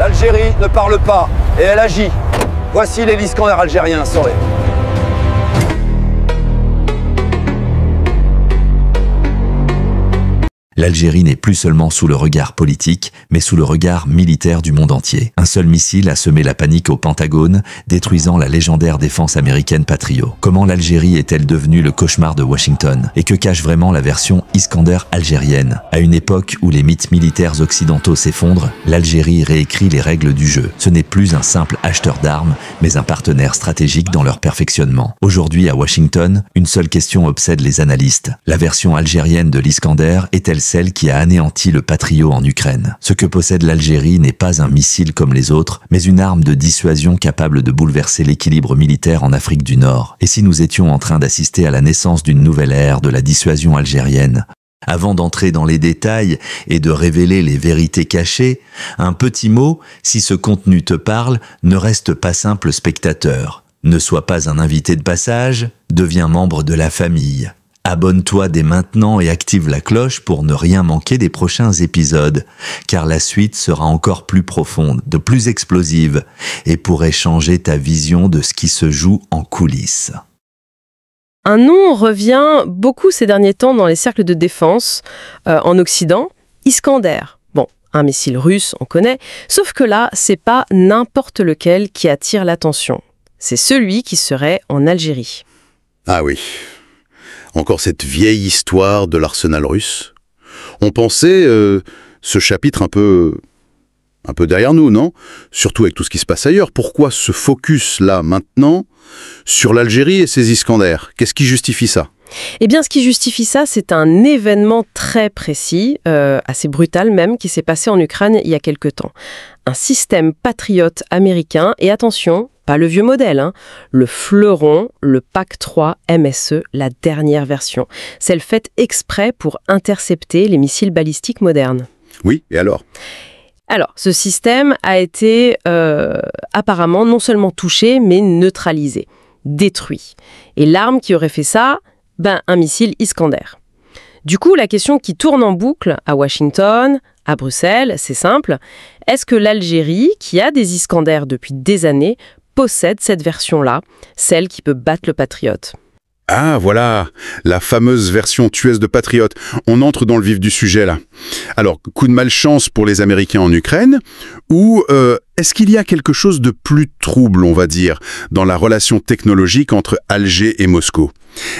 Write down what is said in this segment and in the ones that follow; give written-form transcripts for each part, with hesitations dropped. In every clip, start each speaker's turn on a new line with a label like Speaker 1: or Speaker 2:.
Speaker 1: L'Algérie ne parle pas et elle agit. Voici les l'Iskander algériens, Soré.
Speaker 2: L'Algérie n'est plus seulement sous le regard politique, mais sous le regard militaire du monde entier. Un seul missile a semé la panique au Pentagone, détruisant la légendaire défense américaine Patriot. Comment l'Algérie est-elle devenue le cauchemar de Washington? Et que cache vraiment la version Iskander algérienne? À une époque où les mythes militaires occidentaux s'effondrent, l'Algérie réécrit les règles du jeu. Ce n'est plus un simple acheteur d'armes, mais un partenaire stratégique dans leur perfectionnement. Aujourd'hui, à Washington, une seule question obsède les analystes. La version algérienne de l'Iskander est-elle celle qui a anéanti le Patriot en Ukraine? Ce que possède l'Algérie n'est pas un missile comme les autres, mais une arme de dissuasion capable de bouleverser l'équilibre militaire en Afrique du Nord. Et si nous étions en train d'assister à la naissance d'une nouvelle ère de la dissuasion algérienne? Avant d'entrer dans les détails et de révéler les vérités cachées, un petit mot, si ce contenu te parle, ne reste pas simple spectateur. Ne sois pas un invité de passage, deviens membre de la famille. Abonne-toi dès maintenant et active la cloche pour ne rien manquer des prochains épisodes, car la suite sera encore plus profonde, de plus explosive, et pourrait changer ta vision de ce qui se joue en coulisses.
Speaker 3: Un nom revient beaucoup ces derniers temps dans les cercles de défense en Occident, Iskander. Bon, un missile russe, on connaît, sauf que là, c'est pas n'importe lequel qui attire l'attention. C'est celui qui serait en Algérie.
Speaker 4: Ah oui. Encore cette vieille histoire de l'arsenal russe. On pensait ce chapitre un peu derrière nous, non? Surtout avec tout ce qui se passe ailleurs. Pourquoi ce focus là, maintenant, sur l'Algérie et ses Iskander? Qu'est-ce qui justifie ça?
Speaker 3: Eh bien, ce qui justifie ça, c'est un événement très précis, assez brutal même, qui s'est passé en Ukraine il y a quelque temps. Un système patriote américain, et attention, pas le vieux modèle, hein, le fleuron, le PAC-3 MSE, la dernière version. Celle faite exprès pour intercepter les missiles balistiques modernes.
Speaker 4: Oui, et alors?
Speaker 3: Alors, ce système a été apparemment non seulement touché, mais neutralisé, détruit. Et l'arme qui aurait fait ça, un missile Iskander. Du coup, la question qui tourne en boucle à Washington, à Bruxelles, c'est simple. Est-ce que l'Algérie, qui a des Iskander depuis des années, possède cette version-là, celle qui peut battre le Patriote?
Speaker 4: Ah, voilà, la fameuse version tueuse de Patriot. On entre dans le vif du sujet, là. Alors, coup de malchance pour les Américains en Ukraine, ou est-ce qu'il y a quelque chose de plus trouble, on va dire, dans la relation technologique entre Alger et Moscou?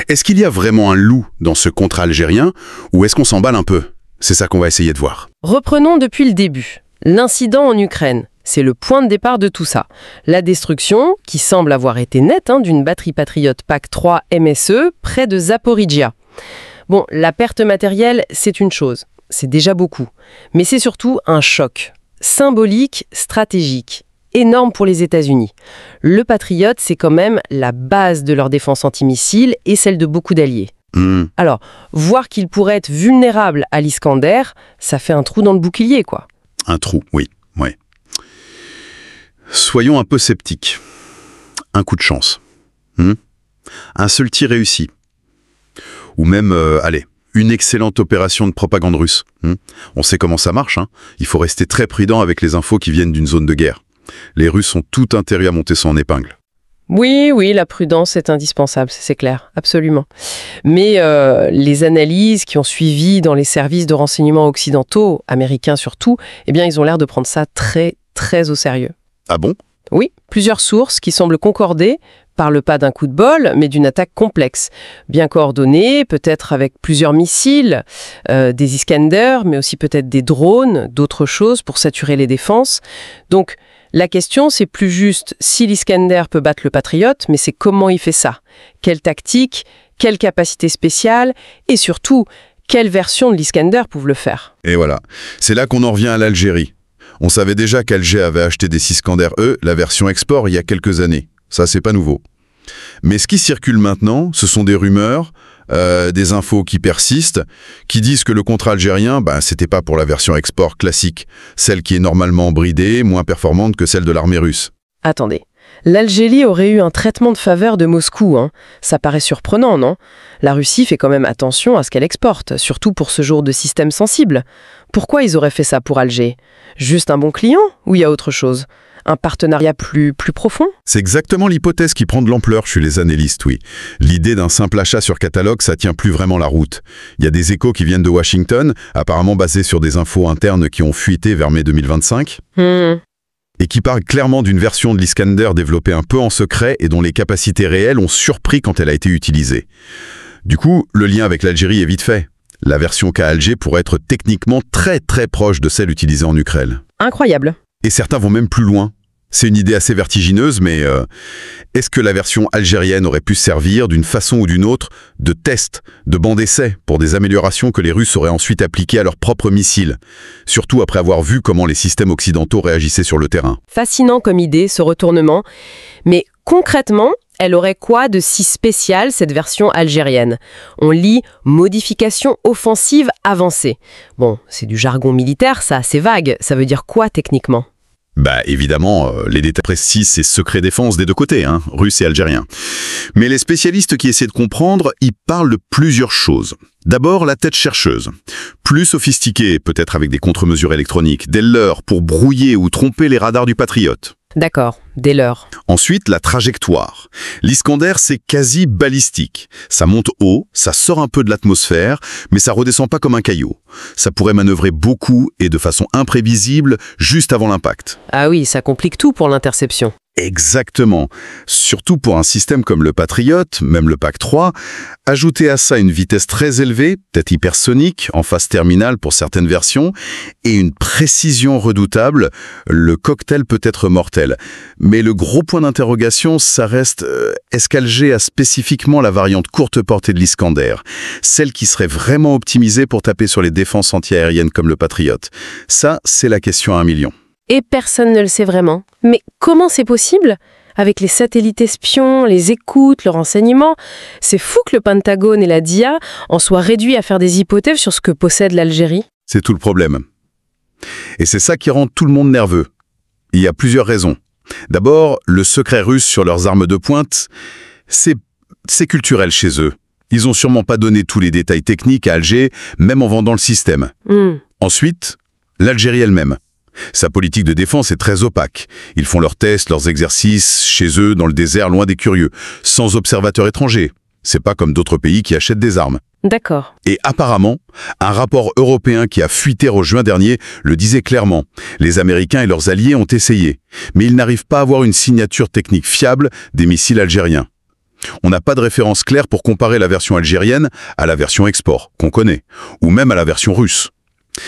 Speaker 4: Est-ce qu'il y a vraiment un loup dans ce contrat algérien, ou est-ce qu'on s'emballe un peu? C'est ça qu'on va essayer de voir.
Speaker 3: Reprenons depuis le début. L'incident en Ukraine. C'est le point de départ de tout ça. La destruction, qui semble avoir été nette, d'une batterie patriote PAC-3 MSE près de Zaporijia. Bon, la perte matérielle, c'est une chose. C'est déjà beaucoup. Mais c'est surtout un choc. Symbolique, stratégique. Énorme pour les États-Unis. Le Patriot, c'est quand même la base de leur défense antimissile et celle de beaucoup d'alliés. Alors, voir qu'il pourrait être vulnérable à l'Iskander, ça fait un trou dans le bouclier, quoi.
Speaker 4: Un trou, oui. Soyons un peu sceptiques. Un coup de chance. Un seul tir réussi. Ou même, une excellente opération de propagande russe. On sait comment ça marche. Il faut rester très prudent avec les infos qui viennent d'une zone de guerre. Les Russes ont tout intérêt à monter ça en épingle.
Speaker 3: Oui, la prudence est indispensable, c'est clair, absolument. Mais les analyses qui ont suivi dans les services de renseignement occidentaux, américains surtout, ils ont l'air de prendre ça très, très au sérieux.
Speaker 4: Ah bon?
Speaker 3: Oui, plusieurs sources qui semblent concorder, parlent pas d'un coup de bol, mais d'une attaque complexe, bien coordonnée, peut-être avec plusieurs missiles, des Iskander, mais aussi peut-être des drones, d'autres choses pour saturer les défenses. Donc, la question, c'est plus juste si l'Iskander peut battre le Patriote, mais c'est comment il fait ça. Quelle tactique, quelle capacité spéciale, et surtout, quelle version de l'Iskander peuvent le faire.
Speaker 4: Et voilà, c'est là qu'on en revient à l'Algérie. On savait déjà qu'Alger avait acheté des Iskander E, la version export, il y a quelques années. Ça, c'est pas nouveau. Mais ce qui circule maintenant, ce sont des rumeurs, des infos qui persistent, qui disent que le contrat algérien, c'était pas pour la version export classique, celle qui est normalement bridée, moins performante que celle de l'armée russe.
Speaker 3: Attendez, L'Algérie aurait eu un traitement de faveur de Moscou, hein. Ça paraît surprenant, non? La Russie fait quand même attention à ce qu'elle exporte, surtout pour ce genre de système sensible. Pourquoi ils auraient fait ça pour Alger? Juste un bon client ou il y a autre chose? Un partenariat plus profond?
Speaker 4: C'est exactement l'hypothèse qui prend de l'ampleur chez les analystes, oui. L'idée d'un simple achat sur catalogue, ça tient plus vraiment la route. Il y a des échos qui viennent de Washington, apparemment basés sur des infos internes qui ont fuité vers mai 2025. Et qui parle clairement d'une version de l'Iskander développée un peu en secret et dont les capacités réelles ont surpris quand elle a été utilisée. Du coup, le lien avec l'Algérie est vite fait. La version qu'a Alger pourrait être techniquement très proche de celle utilisée en Ukraine.
Speaker 3: Incroyable.
Speaker 4: Et certains vont même plus loin. C'est une idée assez vertigineuse, mais est-ce que la version algérienne aurait pu servir d'une façon ou d'une autre de test, de banc d'essai pour des améliorations que les Russes auraient ensuite appliquées à leurs propres missiles, surtout après avoir vu comment les systèmes occidentaux réagissaient sur le terrain?
Speaker 3: Fascinant comme idée, ce retournement. Mais concrètement, elle aurait quoi de si spécial, cette version algérienne? On lit « modification offensive avancée ». Bon, c'est du jargon militaire, ça, c'est vague. Ça veut dire quoi techniquement?
Speaker 4: Évidemment, les détails précis, c'est secret défense des deux côtés, hein, russes et algériens. Mais les spécialistes qui essaient de comprendre, ils parlent de plusieurs choses. D'abord, la tête chercheuse. Plus sophistiquée, peut-être avec des contre-mesures électroniques, des leurres pour brouiller ou tromper les radars du Patriote.
Speaker 3: D'accord, des leurres.
Speaker 4: Ensuite, la trajectoire. L'Iskander, c'est quasi balistique. Ça monte haut, ça sort un peu de l'atmosphère, mais ça redescend pas comme un caillou. Ça pourrait manœuvrer beaucoup et de façon imprévisible juste avant l'impact.
Speaker 3: Ah oui, ça complique tout pour l'interception.
Speaker 4: Exactement. Surtout pour un système comme le Patriot, même le PAC-3, ajouter à ça une vitesse très élevée, peut-être hypersonique, en phase terminale pour certaines versions, et une précision redoutable, le cocktail peut être mortel. Mais le gros point d'interrogation, ça reste, est-ce qu'Alger a spécifiquement la variante courte portée de l'Iskander, celle qui serait vraiment optimisée pour taper sur les défenses antiaériennes comme le Patriot? Ça, c'est la question à 1 million.
Speaker 3: Et personne ne le sait vraiment. Mais comment c'est possible? Avec les satellites espions, les écoutes, le renseignement, c'est fou que le Pentagone et la DIA en soient réduits à faire des hypothèses sur ce que possède l'Algérie.
Speaker 4: C'est tout le problème. Et c'est ça qui rend tout le monde nerveux. Il y a plusieurs raisons. D'abord, le secret russe sur leurs armes de pointe, c'est culturel chez eux. Ils ont sûrement pas donné tous les détails techniques à Alger, même en vendant le système. Ensuite, l'Algérie elle-même. Sa politique de défense est très opaque. Ils font leurs tests, leurs exercices, chez eux, dans le désert, loin des curieux, sans observateurs étrangers. C'est pas comme d'autres pays qui achètent des armes.
Speaker 3: D'accord.
Speaker 4: Et apparemment, un rapport européen qui a fuité en juin dernier le disait clairement. Les Américains et leurs alliés ont essayé, mais ils n'arrivent pas à avoir une signature technique fiable des missiles algériens. On n'a pas de référence claire pour comparer la version algérienne à la version export, qu'on connaît, ou même à la version russe.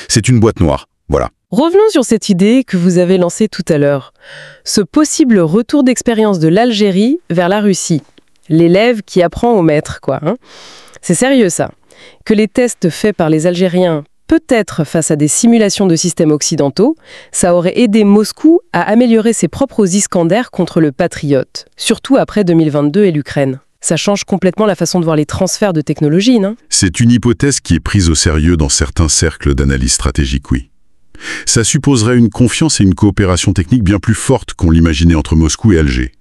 Speaker 4: C'est une boîte noire, voilà.
Speaker 3: Revenons sur cette idée que vous avez lancée tout à l'heure. Ce possible retour d'expérience de l'Algérie vers la Russie. L'élève qui apprend au maître, quoi. C'est sérieux, ça. Que les tests faits par les Algériens, peut-être face à des simulations de systèmes occidentaux, ça aurait aidé Moscou à améliorer ses propres Iskander contre le Patriot, surtout après 2022 et l'Ukraine. Ça change complètement la façon de voir les transferts de technologie, non?
Speaker 4: C'est une hypothèse qui est prise au sérieux dans certains cercles d'analyse stratégique, oui. Ça supposerait une confiance et une coopération technique bien plus forte qu'on l'imaginait entre Moscou et Alger.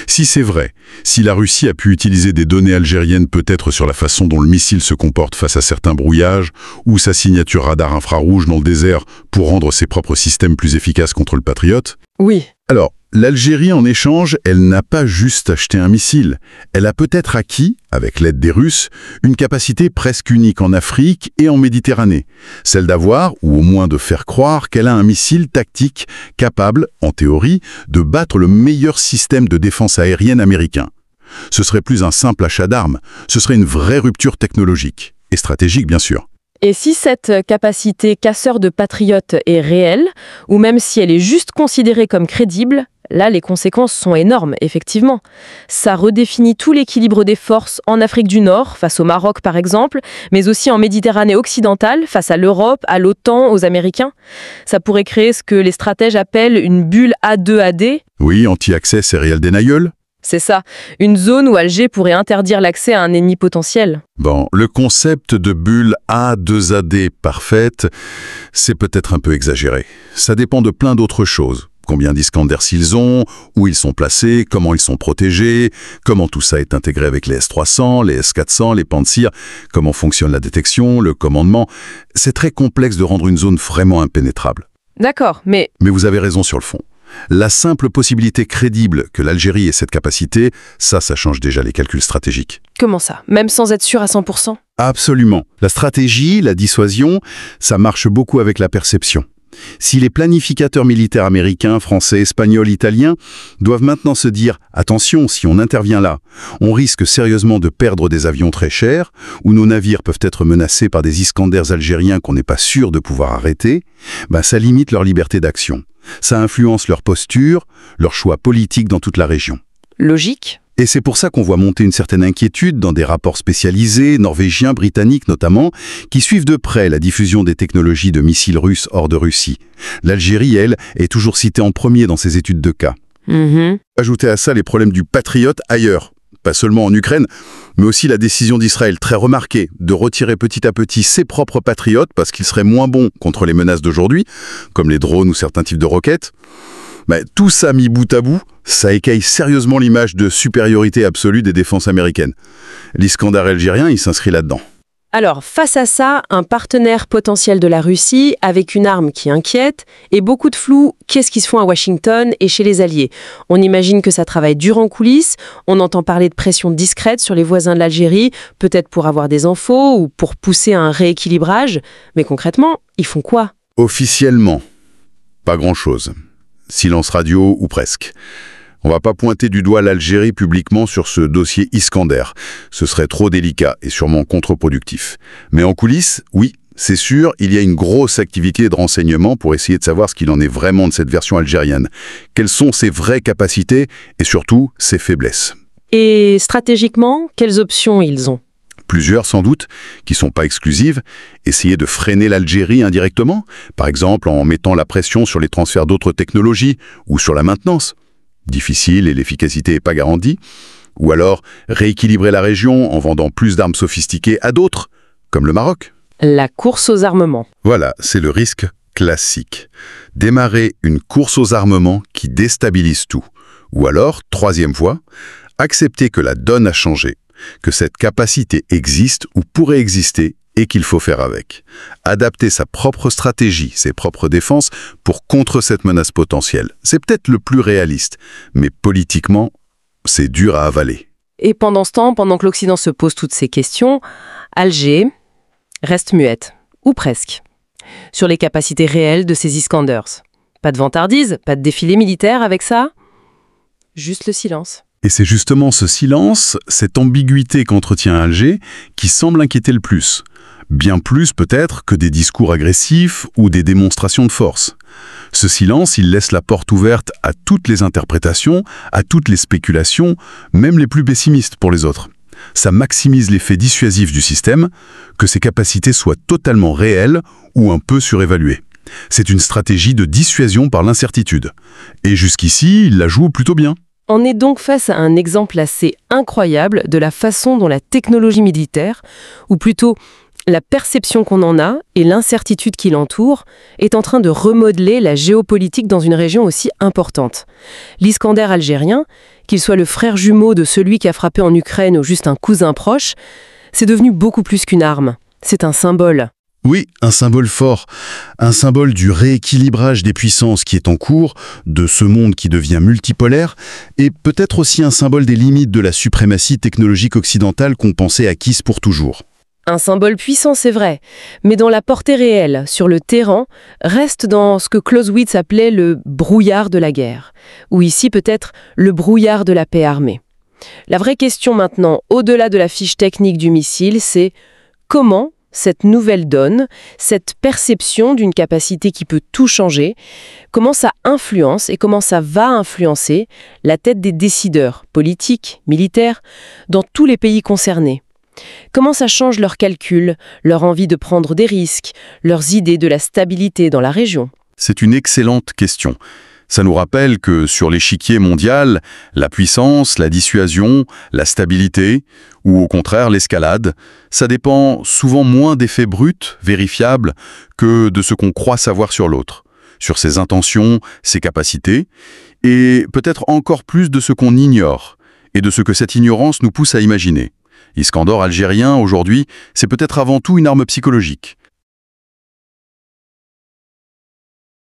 Speaker 4: Si c'est vrai, si la Russie a pu utiliser des données algériennes peut-être sur la façon dont le missile se comporte face à certains brouillages, ou sa signature radar infrarouge dans le désert pour rendre ses propres systèmes plus efficaces contre le Patriot.
Speaker 3: Oui.
Speaker 4: Alors, l'Algérie, en échange, elle n'a pas juste acheté un missile. Elle a peut-être acquis, avec l'aide des Russes, une capacité presque unique en Afrique et en Méditerranée. Celle d'avoir, ou au moins de faire croire, qu'elle a un missile tactique capable, en théorie, de battre le meilleur système de défense aérienne américain. Ce serait plus un simple achat d'armes, ce serait une vraie rupture technologique. Et stratégique, bien sûr.
Speaker 3: Et si cette capacité casseur de patriotes est réelle, ou même si elle est juste considérée comme crédible, là, les conséquences sont énormes, effectivement. Ça redéfinit tout l'équilibre des forces en Afrique du Nord, face au Maroc par exemple, mais aussi en Méditerranée occidentale, face à l'Europe, à l'OTAN, aux Américains. Ça pourrait créer ce que les stratèges appellent une bulle A2AD.
Speaker 4: Oui, anti-access serial denial.
Speaker 3: C'est ça, une zone où Alger pourrait interdire l'accès à un ennemi potentiel.
Speaker 4: Bon, le concept de bulle A2AD parfaite, c'est peut-être un peu exagéré. Ça dépend de plein d'autres choses. Combien d'Iskanders ils ont, où ils sont placés, comment ils sont protégés, comment tout ça est intégré avec les S-300, les S-400, les Pantsir, comment fonctionne la détection, le commandement. C'est très complexe de rendre une zone vraiment impénétrable.
Speaker 3: D'accord, mais
Speaker 4: Mais vous avez raison sur le fond. La simple possibilité crédible que l'Algérie ait cette capacité, ça change déjà les calculs stratégiques.
Speaker 3: comment ça? Même sans être sûr à 100%?
Speaker 4: Absolument. La stratégie, la dissuasion, ça marche beaucoup avec la perception. Si les planificateurs militaires américains, français, espagnols, italiens doivent maintenant se dire « Attention, si on intervient là, on risque sérieusement de perdre des avions très chers, ou nos navires peuvent être menacés par des Iskanders algériens qu'on n'est pas sûr de pouvoir arrêter », ça limite leur liberté d'action. Ça influence leur posture, leur choix politique dans toute la région.
Speaker 3: Logique.
Speaker 4: Et c'est pour ça qu'on voit monter une certaine inquiétude dans des rapports spécialisés, norvégiens, britanniques notamment, qui suivent de près la diffusion des technologies de missiles russes hors de Russie. L'Algérie, elle, est toujours citée en premier dans ces études de cas. Ajoutez à ça les problèmes du Patriot ailleurs, pas seulement en Ukraine, mais aussi la décision d'Israël, très remarquée, de retirer petit à petit ses propres patriotes parce qu'ils seraient moins bons contre les menaces d'aujourd'hui, comme les drones ou certains types de roquettes. Tout ça mis bout à bout, ça écaille sérieusement l'image de supériorité absolue des défenses américaines. L'Iskander algérien, il s'inscrit là-dedans.
Speaker 3: Alors, face à ça, un partenaire potentiel de la Russie avec une arme qui inquiète et beaucoup de flou, qu'est-ce qui se fait à Washington et chez les Alliés? On imagine que ça travaille dur en coulisses, on entend parler de pression discrète sur les voisins de l'Algérie, peut-être pour avoir des infos ou pour pousser à un rééquilibrage, mais concrètement, ils font quoi?
Speaker 4: Officiellement, pas grand-chose. Silence radio ou presque. On va pas pointer du doigt l'Algérie publiquement sur ce dossier Iskander. Ce serait trop délicat et sûrement contre-productif. Mais en coulisses, oui, c'est sûr, il y a une grosse activité de renseignement pour essayer de savoir ce qu'il en est vraiment de cette version algérienne. Quelles sont ses vraies capacités et surtout ses faiblesses.
Speaker 3: Et stratégiquement, quelles options ils ont?
Speaker 4: Plusieurs sans doute, qui sont pas exclusives, essayer de freiner l'Algérie indirectement, par exemple en mettant la pression sur les transferts d'autres technologies ou sur la maintenance. Difficile et l'efficacité n'est pas garantie. Ou alors rééquilibrer la région en vendant plus d'armes sophistiquées à d'autres, comme le Maroc.
Speaker 3: La course aux armements.
Speaker 4: Voilà, c'est le risque classique. Démarrer une course aux armements qui déstabilise tout. Ou alors, troisième voie, accepter que la donne a changé, que cette capacité existe ou pourrait exister et qu'il faut faire avec. Adapter sa propre stratégie, ses propres défenses pour contre cette menace potentielle. C'est peut-être le plus réaliste, mais politiquement, c'est dur à avaler.
Speaker 3: Et pendant ce temps, pendant que l'Occident se pose toutes ces questions, Alger reste muette, ou presque, sur les capacités réelles de ces Iskanders. Pas de vantardise, pas de défilé militaire avec ça, juste le silence.
Speaker 4: Et c'est justement ce silence, cette ambiguïté qu'entretient Alger, qui semble inquiéter le plus. Bien plus peut-être que des discours agressifs ou des démonstrations de force. Ce silence, il laisse la porte ouverte à toutes les interprétations, à toutes les spéculations, même les plus pessimistes pour les autres. Ça maximise l'effet dissuasif du système, que ses capacités soient totalement réelles ou un peu surévaluées. C'est une stratégie de dissuasion par l'incertitude. Et jusqu'ici, il la joue plutôt bien.
Speaker 3: On est donc face à un exemple assez incroyable de la façon dont la technologie militaire, ou plutôt la perception qu'on en a et l'incertitude qui l'entoure, est en train de remodeler la géopolitique dans une région aussi importante. L'Iskander algérien, qu'il soit le frère jumeau de celui qui a frappé en Ukraine ou juste un cousin proche, c'est devenu beaucoup plus qu'une arme. C'est un symbole.
Speaker 4: Oui, un symbole fort, un symbole du rééquilibrage des puissances qui est en cours, de ce monde qui devient multipolaire, et peut-être aussi un symbole des limites de la suprématie technologique occidentale qu'on pensait acquise pour toujours.
Speaker 3: Un symbole puissant, c'est vrai, mais dans la portée réelle, sur le terrain, reste dans ce que Clausewitz appelait le brouillard de la guerre, ou ici peut-être le brouillard de la paix armée. La vraie question maintenant, au-delà de la fiche technique du missile, c'est comment cette nouvelle donne, cette perception d'une capacité qui peut tout changer, comment ça influence et comment ça va influencer la tête des décideurs, politiques, militaires, dans tous les pays concernés. Comment ça change leurs calculs, leur envie de prendre des risques, leurs idées de la stabilité dans la région?
Speaker 4: C'est une excellente question. Ça nous rappelle que sur l'échiquier mondial, la puissance, la dissuasion, la stabilité, ou au contraire l'escalade, ça dépend souvent moins d'effets bruts, vérifiables, que de ce qu'on croit savoir sur l'autre. sur ses intentions, ses capacités, et peut-être encore plus de ce qu'on ignore, et de ce que cette ignorance nous pousse à imaginer. Iskandar algérien, aujourd'hui, c'est peut-être avant tout une arme psychologique.